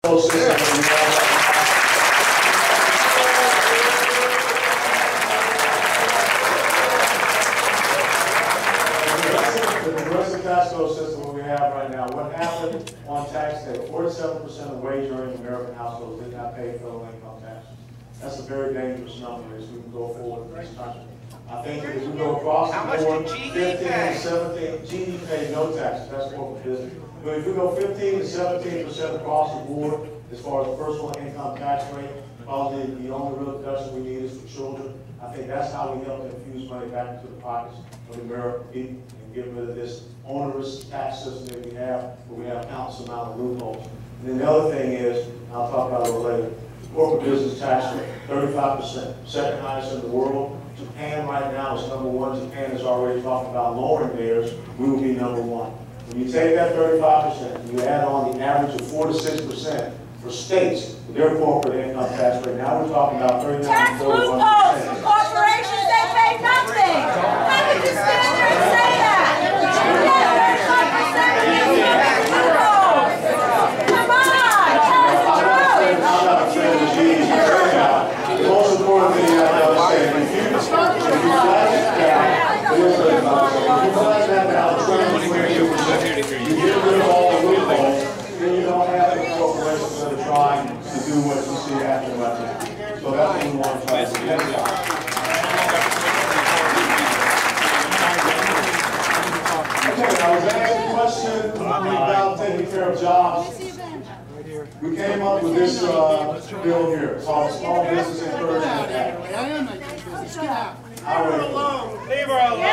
Tax code system that we have right now. What happened on tax day? 47% of wage-earning American households did not pay federal income tax. That's a very dangerous number as we go forward in this country. I think that if we go across the board, 15 to 17, GD paid no taxes. That's corporate business. But if we go 15 to 17% across the board as far as personal income tax rate, probably the only real deduction we need is for children. I think that's how we help infuse money back into the pockets of the American people and get rid of this onerous tax system that we have, where we have countless amount of loopholes. And then the other thing is, and I'll talk about it a little later, corporate business tax rate, 35%, second highest in the world. Japan right now is #1. Japan is already talking about lowering theirs. We will be #1. When you take that 35% and you add on the average of 4 to 6% for states with their corporate income tax rate, now we're talking about 39 tax to 41%. loopholes for corporations, they pay nothing. How could you stand there and say that? Come on, tell us the truth. I'm not a friend of GDP. The most important thing you have to understand, if you flash that down, 22%, you get rid of all the loopholes, then you don't have any corporations that are trying to do what you see happening right now. So that's what we want to try to do. Okay, I was asked a question about taking care of jobs. We came up with this bill here called Small Business Encouragement Act. Leave her alone. Leave her alone.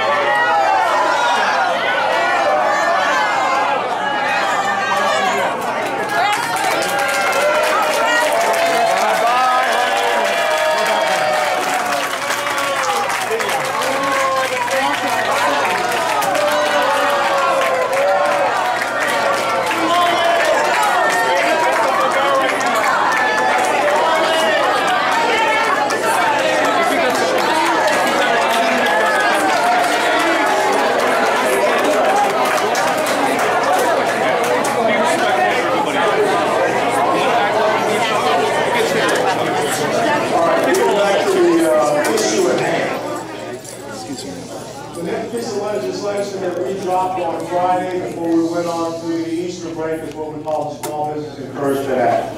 Legislation that we dropped on Friday before we went on to the Easter break is what we call the Small Business Encouragement Act.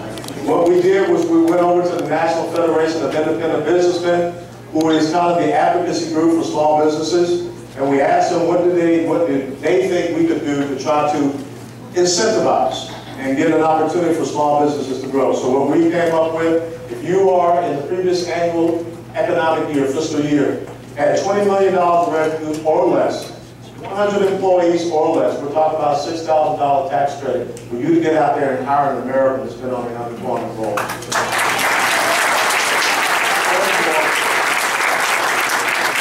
What we did was we went over to the National Federation of Independent Businessmen, who is kind of the advocacy group for small businesses, and we asked them what did they think we could do to try to incentivize and get an opportunity for small businesses to grow. So what we came up with, if you are in the previous annual economic year, fiscal year, at $20 million revenue or less, 100 employees or less, we're talking about a $6,000 tax credit for you to get out there and hire an American that's been on the unemployment roll.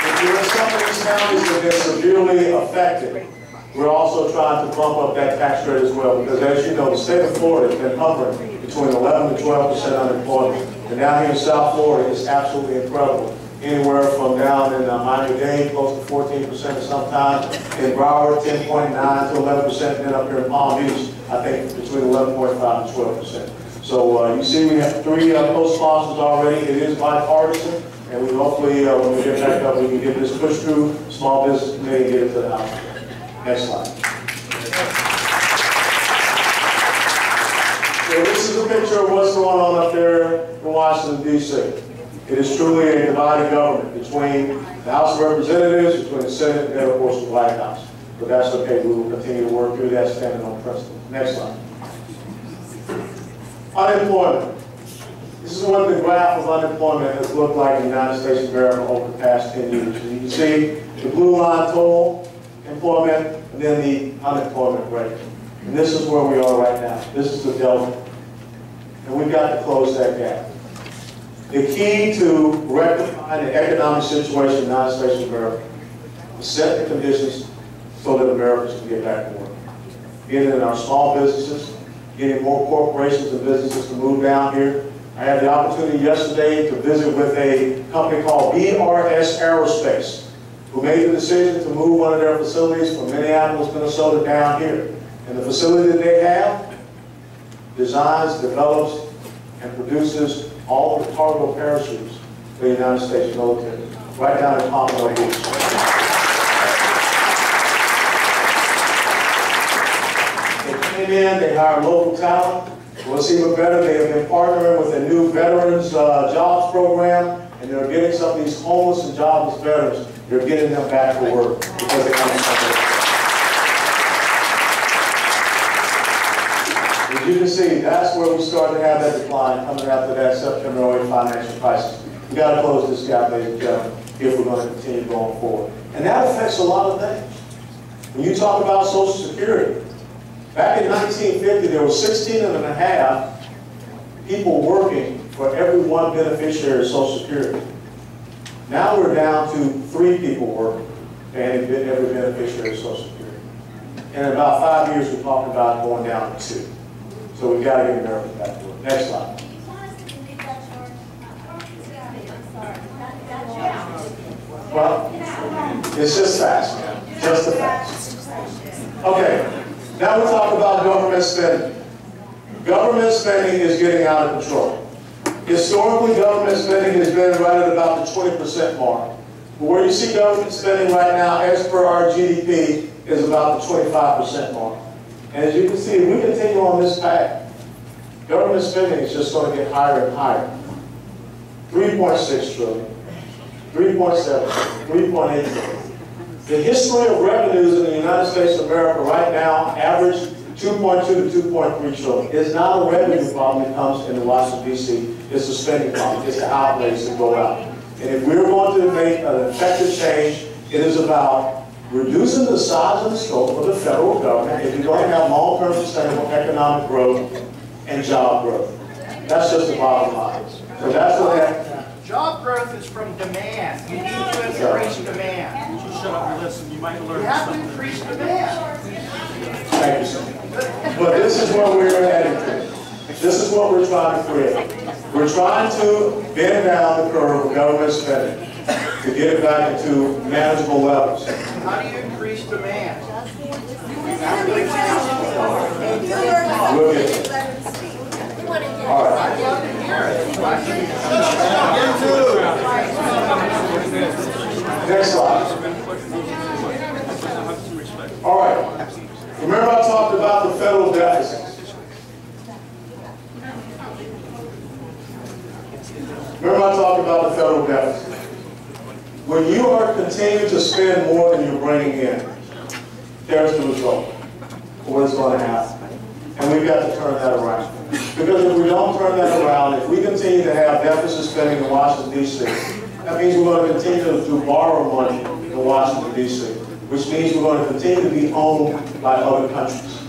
If you're in some of these counties that have been severely affected, we're also trying to bump up that tax rate as well, because as you know, the state of Florida has been hovering between 11 to 12% unemployment. And down here in South Florida, it's absolutely incredible. Anywhere from down in Miami-Dade, close to 14% sometimes, in Broward, 10.9 to 11%, and then up here in Palm Beach, I think between 11.5 to 12%. So you see we have 3 co-sponsors already. It is bipartisan, and we hopefully, when we get back up, we can get this pushed through Small Business Committee and get it to the House. Next slide. So this is a picture of what's going on up there in Washington, D.C. It is truly a divided government between the House of Representatives, between the Senate, and of course the White House. But that's okay. We will continue to work through that, standing on principle. Next slide. Unemployment. This is what the graph of unemployment has looked like in the United States of America over the past 10 years. And you can see the blue line total employment, and then the unemployment rate. And this is where we are right now. This is the delta. And we've got to close that gap. The key to rectifying the economic situation in the United States of America is set the conditions so that Americans can get back to work. Getting in our small businesses, getting more corporations and businesses to move down here. I had the opportunity yesterday to visit with a company called BRS Aerospace, who made the decision to move one of their facilities from Minneapolis, Minnesota down here. And the facility that they have designs, develops, and produces all the cargo parachutes for the United States military, right down in Pompano Beach. They came in, they hired local talent. What's even better, they have been partnering with a new veterans jobs program, and they're getting some of these homeless and jobless veterans, they're getting them back to work because they understand. As you can see, that's where we started to have that decline coming after that September 08 financial crisis. We've got to close this gap, ladies and gentlemen, if we're going to continue going forward. And that affects a lot of things. When you talk about Social Security, back in 1950, there were 16.5 people working for every one beneficiary of Social Security. Now we're down to 3 people working for every beneficiary of Social Security. And in about 5 years, we're talking about going down to 2. So we've got to get Americans back to work. Next slide. Well, it's just facts, man. Just the facts. Okay, now we'll talk about government spending. Government spending is getting out of control. Historically, government spending has been right at about the 20% mark. But where you see government spending right now, as per our GDP, is about the 25% mark. And as you can see, if we continue on this path, government spending is just going to get higher and higher. 3.6 trillion, 3.7 trillion, 3.8 trillion. The history of revenues in the United States of America right now average 2.2 to 2.3 trillion. It's not a revenue problem that comes into Washington, D.C. It's a spending problem. It's the outlays that go out. And if we're going to make an effective change, it is about reducing the size and the scope of the federal government if you're going to have long-term sustainable economic growth and job growth. That's just the bottom line. So that's what that. Job growth is from demand. You need to increase demand. Just shut up and listen. You might learn You have to something. increase demand. Thank you, sir. But this is where we're heading to. This is what we're trying to create. We're trying to bend down the curve of government spending to get it back into manageable levels. How do you increase demand? We'll get there. All right. I'd love to hear it. Next slide. All right. Remember I talked about the federal deficit. Remember I talked about the federal deficit. When you are continuing to spend more than you're bringing in, there's the result of what's going to happen. And we've got to turn that around. Because if we don't turn that around, if we continue to have deficit spending in Washington, D.C., that means we're going to continue to borrow money in Washington, D.C., which means we're going to continue to be owned by other countries.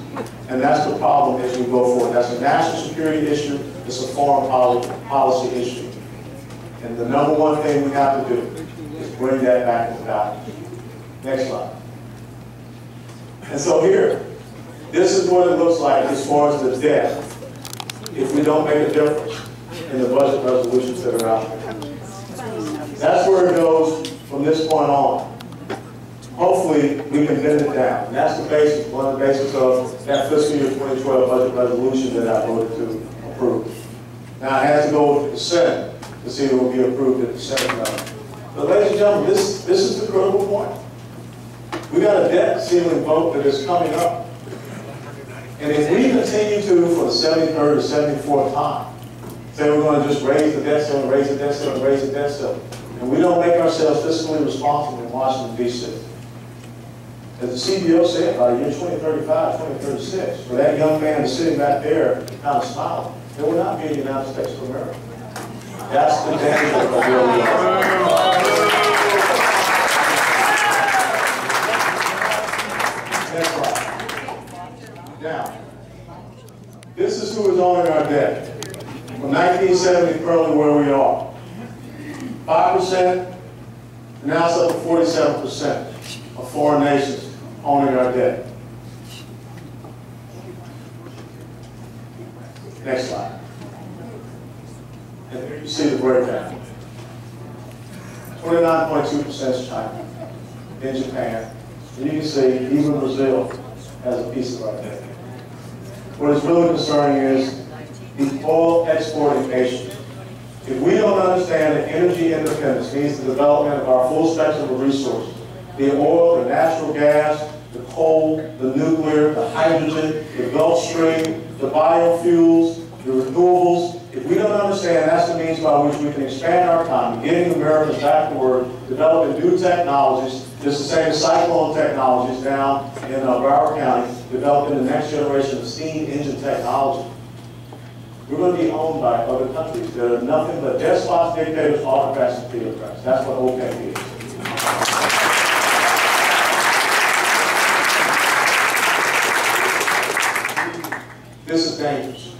And that's the problem as we go forward. That's a national security issue. It's a foreign policy issue. And the number one thing we have to do is bring that back into balance. Next slide. And so here, this is what it looks like as far as the debt if we don't make a difference in the budget resolutions that are out there. That's where it goes from this point on. Hopefully, we can bend it down. And that's the basis, one of the basis of that fiscal year 2012 budget resolution that I voted to approve. Now, it has to go with the Senate to see if it will be approved at the Senate level. But ladies and gentlemen, this is the critical point. We got a debt ceiling vote that is coming up. And if we continue to, for the 73rd or 74th time, say we're going to just raise the debt ceiling, raise the debt ceiling, raise the debt ceiling, and we don't make ourselves fiscally responsible in Washington, D.C., as the CBO said, by the year 2035, 2036, for that young man that's sitting back there kind of smiling, there will not be a United States of America. That's the danger of where we are. Next slide. Now, this is who is owning our debt. From 1970, currently where we are. 5%, now it's up to 47% of foreign nations owning our debt. Next slide. And here you see the breakdown. 29.2% is China, then Japan. And you can see even Brazil has a piece of our debt. What is really concerning is the oil exporting nations. If we don't understand that energy independence means the development of our full spectrum of resources, the oil, the natural gas, the coal, the nuclear, the hydrogen, the Gulf Stream, the biofuels, the renewables, if we don't understand that's the means by which we can expand our economy, getting Americans back to work, developing new technologies, just the same as cyclone technologies down in Broward County, developing the next generation of steam engine technology. We're going to be owned by other countries that are nothing but despots, dictators, autocrats, and theocrats. That's what OPEC is. This is dangerous.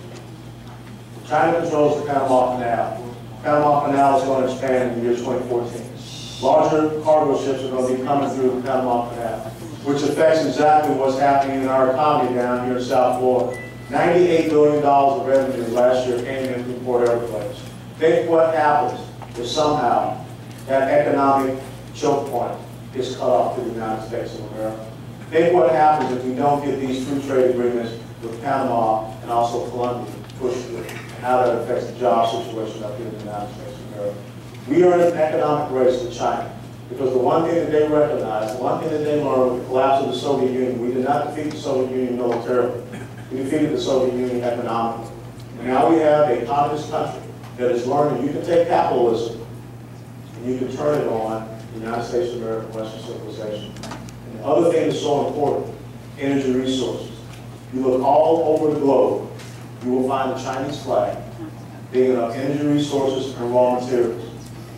China controls the Panama Canal. The Panama Canal is going to expand in the year 2014. Larger cargo ships are going to be coming through the Panama Canal, which affects exactly what's happening in our economy down here in South Florida. $98 billion of revenue last year came in from Port Everglades. Think what happens if somehow that economic choke point is cut off to the United States of America. Think what happens if we don't get these free trade agreements with Panama and also Colombia pushed through, and how that affects the job situation up here in the United States of America. We are in an economic race with China because the one thing that they recognize, the one thing that they learned with the collapse of the Soviet Union, we did not defeat the Soviet Union militarily. We defeated the Soviet Union economically. And now we have a communist country that is learning you can take capitalism and you can turn it on the United States of America, Western civilization. And the other thing that's so important, energy resources. You look all over the globe, you will find the Chinese flag digging up energy resources and raw materials.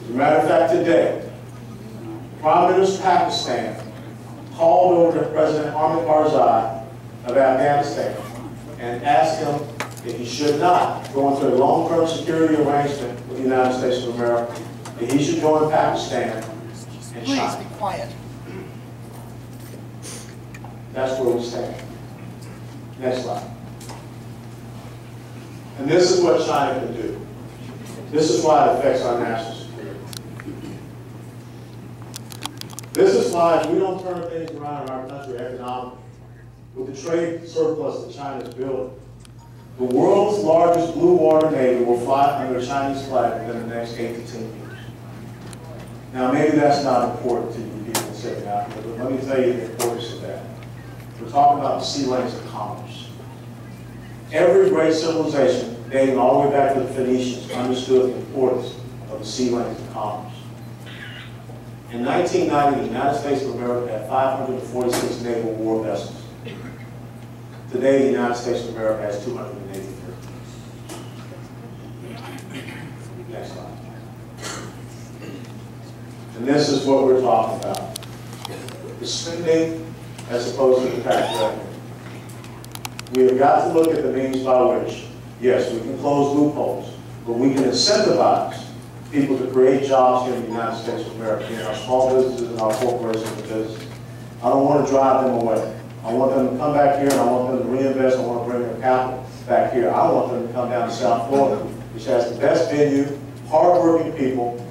As a matter of fact, today, Prime Minister of Pakistan called over to President Hamid Karzai of Afghanistan and asked him if he should not go into a long-term security arrangement with the United States of America, that he should join Pakistan and China. Please be quiet. That's where we stand. Next slide. And this is what China can do. This is why it affects our national security. This is why if we don't turn things around in our country economically, with the trade surplus that China is building, the world's largest blue water navy will fly under a Chinese flag within the next 8 to 10 years. Now, maybe that's not important to you people sitting out here, but let me tell you the importance of that. We're talking about the sea lanes of commerce. Every great civilization, dating all the way back to the Phoenicians, understood the importance of the sea lanes of commerce. In 1990, the United States of America had 546 naval war vessels. Today, the United States of America has 283. Next slide. And this is what we're talking about. The spending as opposed to the tax revenue. We have got to look at the means by which, yes, we can close loopholes, but we can incentivize people to create jobs here in the United States of America, in our small businesses and our corporations and businesses. I don't want to drive them away. I want them to come back here and I want them to reinvest. I want to bring their capital back here. I want them to come down to South Florida, which has the best venue, hardworking people,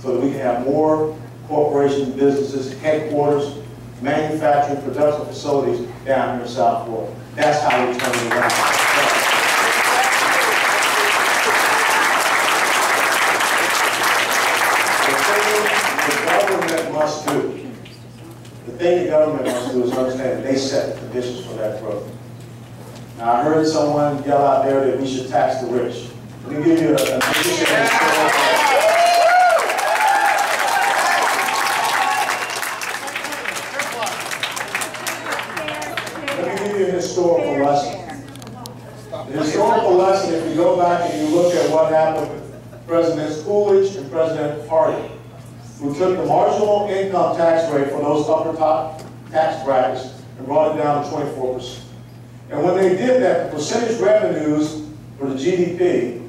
so that we can have more corporations, businesses, headquarters, manufacturing, production facilities down here in South Florida. That's how we turn it around. The thing the government must do is understand that they set the conditions for that growth. Now, I heard someone yell out there that we should tax the rich. Let me give you a historical lesson. The historical lesson, if you go back and you look at what happened with Presidents Coolidge and President Harding, who took the marginal income tax rate for those upper top tax brackets and brought it down to 24%. And when they did that, the percentage revenues for the GDP